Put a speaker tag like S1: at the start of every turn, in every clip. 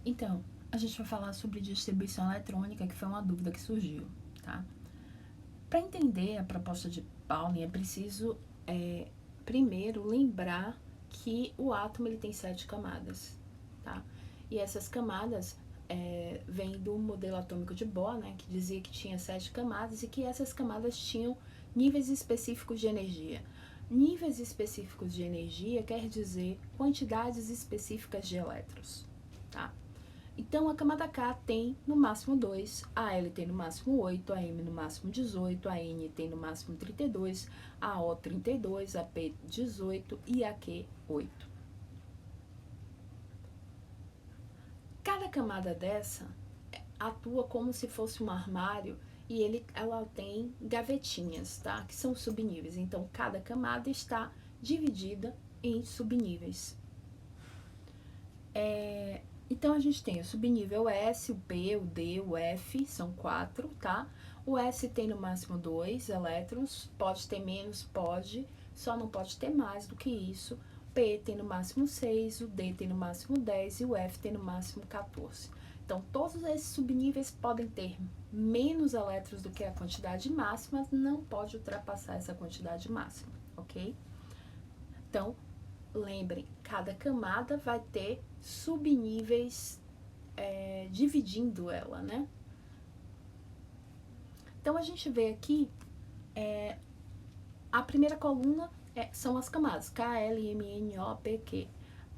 S1: Então, a gente vai falar sobre distribuição eletrônica, que foi uma dúvida que surgiu, tá? Para entender a proposta de Pauling, é preciso, primeiro, lembrar que o átomo ele tem 7 camadas, tá? E essas camadas vêm do modelo atômico de Bohr, né, que dizia que tinha 7 camadas e que essas camadas tinham níveis específicos de energia. Níveis específicos de energia quer dizer quantidades específicas de elétrons, tá? Então, a camada K tem no máximo 2, a L tem no máximo 8, a M no máximo 18, a N tem no máximo 32, a O 32, a P 18 e a Q 8. Cada camada dessa atua como se fosse um armário e ela tem gavetinhas, tá? Que são subníveis. Então, cada camada está dividida em subníveis. Então, a gente tem o subnível S, o P, o D, o F, são 4, tá? O S tem no máximo 2 elétrons, pode ter menos, pode, só não pode ter mais do que isso. O P tem no máximo 6, o D tem no máximo 10 e o F tem no máximo 14. Então, todos esses subníveis podem ter menos elétrons do que a quantidade máxima, mas não pode ultrapassar essa quantidade máxima, ok? Então, lembrem, cada camada vai ter subníveis dividindo ela, né? Então, a gente vê aqui, a primeira coluna são as camadas, K, L, M, N, O, P, Q.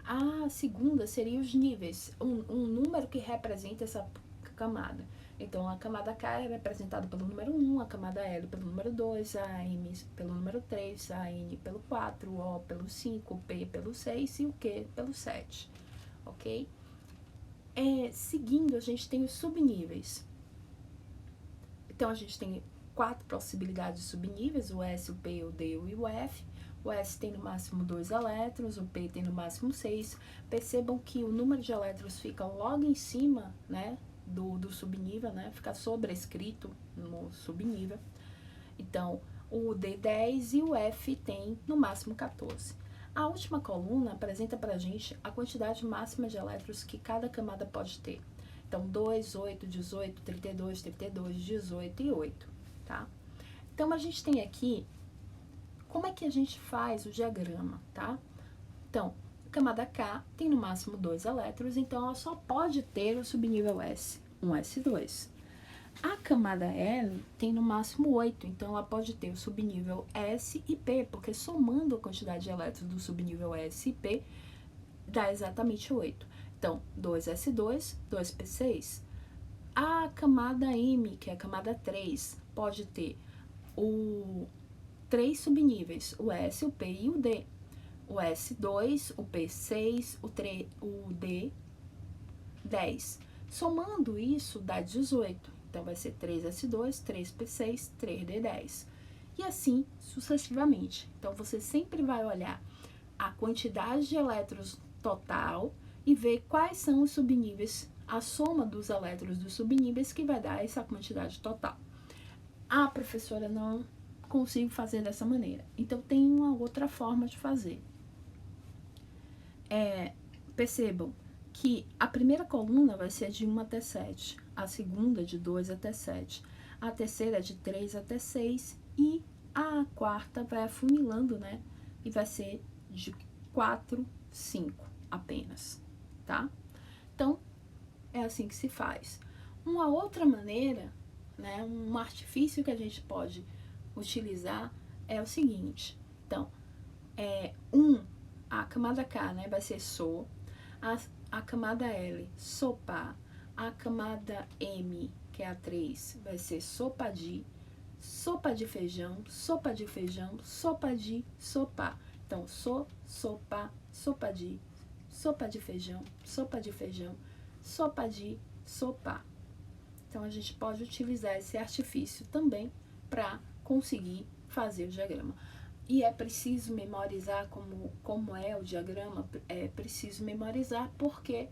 S1: A segunda seria os níveis, um número que representa essa camada. Então, a camada K é representada pelo número 1, a camada L pelo número 2, a M pelo número 3, a N pelo 4, o O pelo 5, o P pelo 6 e o Q pelo 7, ok? Seguindo, a gente tem os subníveis. Então, a gente tem 4 possibilidades de subníveis, o S, o P, o D e o F. O S tem no máximo 2 elétrons, o P tem no máximo 6. Percebam que o número de elétrons fica logo em cima, né, do subnível, né, fica sobrescrito no subnível. Então, o D10 e o F tem no máximo 14. A última coluna apresenta para a gente a quantidade máxima de elétrons que cada camada pode ter. Então, 2, 8, 18, 32, 32, 18 e 8, tá? Então, a gente tem aqui como é que a gente faz o diagrama, tá? Então, a camada K tem no máximo 2 elétrons, então ela só pode ter o subnível S, um S2. A camada L tem no máximo 8, então ela pode ter o subnível S e P, porque somando a quantidade de elétrons do subnível S e P, dá exatamente 8. Então, 2S2, 2P6. A camada M, que é a camada 3, pode ter o 3 subníveis, o S, o P e o D. O S2, o P6, o D 10. Somando isso dá 18. Então vai ser 3S2, 3P6, 3D10. E assim sucessivamente. Então você sempre vai olhar a quantidade de elétrons total e ver quais são os subníveis, a soma dos elétrons dos subníveis que vai dar essa quantidade total. Ah, professora, não consigo fazer dessa maneira. Então tem uma outra forma de fazer. Percebam que a primeira coluna vai ser de 1 até 7, a segunda de 2 até 7, a terceira de 3 até 6 e a quarta vai afunilando, né? E vai ser de 4, 5 apenas, tá? Então, é assim que se faz. Uma outra maneira, né, um artifício que a gente pode utilizar é o seguinte. Então, a camada K, né, vai ser So, a camada L, Sopá, a camada M, que é a 3, vai ser sopa de feijão, sopa de feijão, sopa de sopá. Então, sopa, sopa de feijão, sopa de feijão, sopa de sopá. Então, a gente pode utilizar esse artifício também para conseguir fazer o diagrama. E é preciso memorizar como é o diagrama, é preciso memorizar porque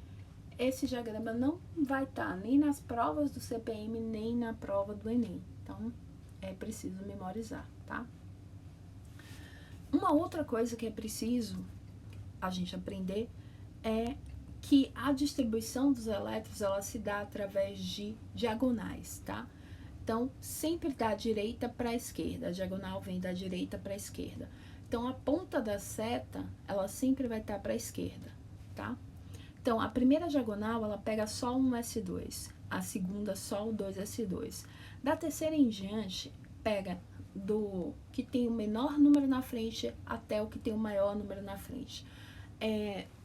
S1: esse diagrama não vai estar nem nas provas do CPM, nem na prova do Enem. Então, é preciso memorizar, tá? Uma outra coisa que é preciso a gente aprender é que a distribuição dos elétrons, ela se dá através de diagonais, tá? Então, sempre da direita para a esquerda, a diagonal vem da direita para a esquerda. Então, a ponta da seta, ela sempre vai estar para a esquerda, tá? Então, a primeira diagonal, ela pega só um S2, a segunda só o 2S2. Da terceira em diante, pega do que tem o menor número na frente até o que tem o maior número na frente.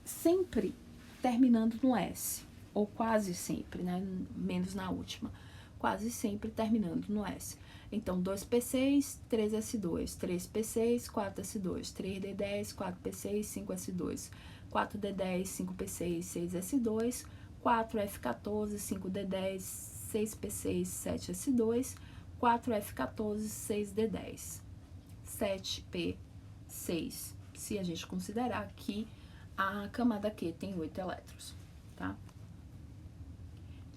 S1: Sempre terminando no S, ou quase sempre, né? Menos na última. Quase sempre terminando no S. Então, 2P6, 3S2, 3P6, 4S2, 3D10, 4P6, 5S2, 4D10, 5P6, 6S2, 4F14, 5D10, 6P6, 7S2, 4F14, 6D10, 7P6, se a gente considerar que a camada Q tem 8 elétrons, tá?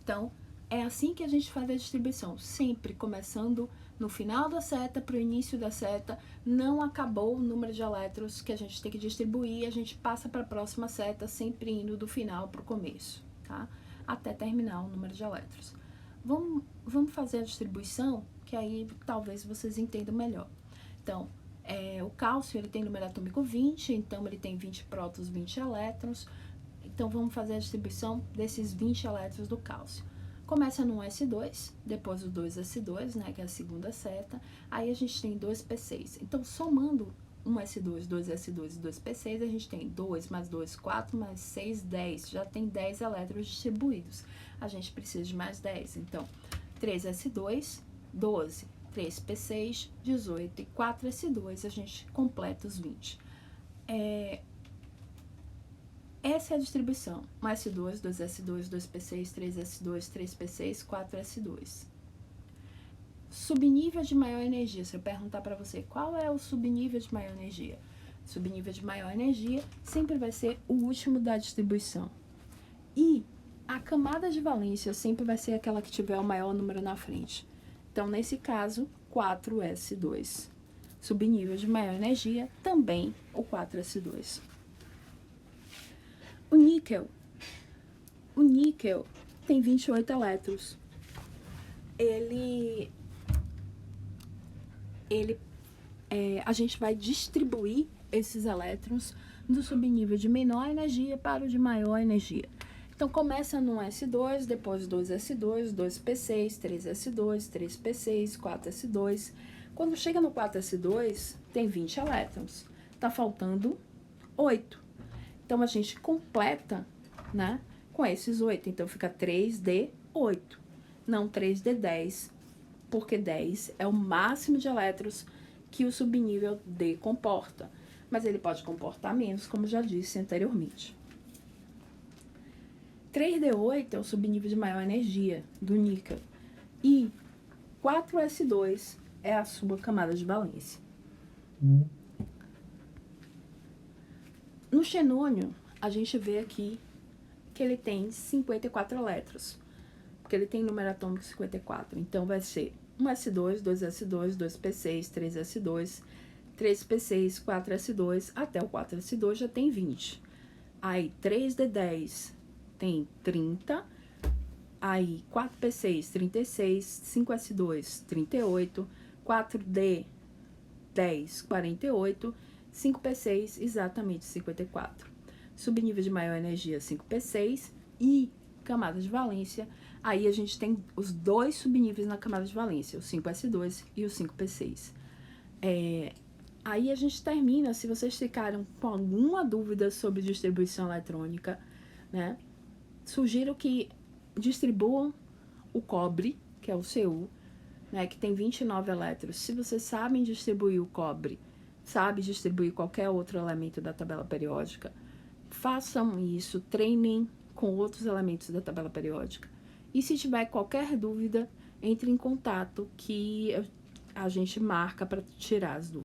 S1: Então, é assim que a gente faz a distribuição, sempre começando no final da seta para o início da seta. Não acabou o número de elétrons que a gente tem que distribuir, a gente passa para a próxima seta, sempre indo do final para o começo, tá? Até terminar o número de elétrons. Vamos fazer a distribuição, que aí talvez vocês entendam melhor. Então, o cálcio, ele tem número atômico 20, então ele tem 20 prótons, 20 elétrons. Então, vamos fazer a distribuição desses 20 elétrons do cálcio. Começa no S2, depois o 2S2, né, que é a segunda seta, aí a gente tem 2P6. Então, somando 1S2, 2S2 e 2P6, a gente tem 2 mais 2, 4 mais 6, 10. Já tem 10 elétrons distribuídos. A gente precisa de mais 10. Então, 3S2, 12, 3P6, 18 e 4S2, a gente completa os 20. Essa é a distribuição. 1S2, 2S2, 2P6, 3S2, 3P6, 4S2. Subnível de maior energia. Se eu perguntar para você qual é o subnível de maior energia, subnível de maior energia sempre vai ser o último da distribuição. E a camada de valência sempre vai ser aquela que tiver o maior número na frente. Então, nesse caso, 4S2. Subnível de maior energia, também o 4S2. O níquel tem 28 elétrons. A gente vai distribuir esses elétrons do subnível de menor energia para o de maior energia. Então, começa no S2, depois 2S2, 2P6, 3S2, 3P6, 4S2. Quando chega no 4S2, tem 20 elétrons. Tá faltando 8. Então, a gente completa, né, com esses 8. Então, fica 3D8, não 3D10, porque 10 é o máximo de elétrons que o subnível D comporta. Mas ele pode comportar menos, como já disse anteriormente. 3D8 é o subnível de maior energia do níquel. E 4S2 é a sua camada de valência. No xenônio, a gente vê aqui que ele tem 54 elétrons, porque ele tem número atômico 54. Então, vai ser 1S2, 2S2, 2P6, 3S2, 3P6, 4S2, até o 4S2 já tem 20. Aí, 3D10 tem 30, aí 4P6, 36, 5S2, 38, 4D10, 48, 5P6, exatamente 54. Subnível de maior energia, 5P6 e camada de valência. Aí a gente tem os dois subníveis na camada de valência, o 5S2 e o 5P6. Aí a gente termina. Se vocês ficaram com alguma dúvida sobre distribuição eletrônica, né, sugiro que distribuam o cobre, que é o Cu, né, que tem 29 elétrons. Se vocês sabem distribuir o cobre, sabe distribuir qualquer outro elemento da tabela periódica, façam isso, treinem com outros elementos da tabela periódica. E se tiver qualquer dúvida, entre em contato que a gente marca para tirar as dúvidas.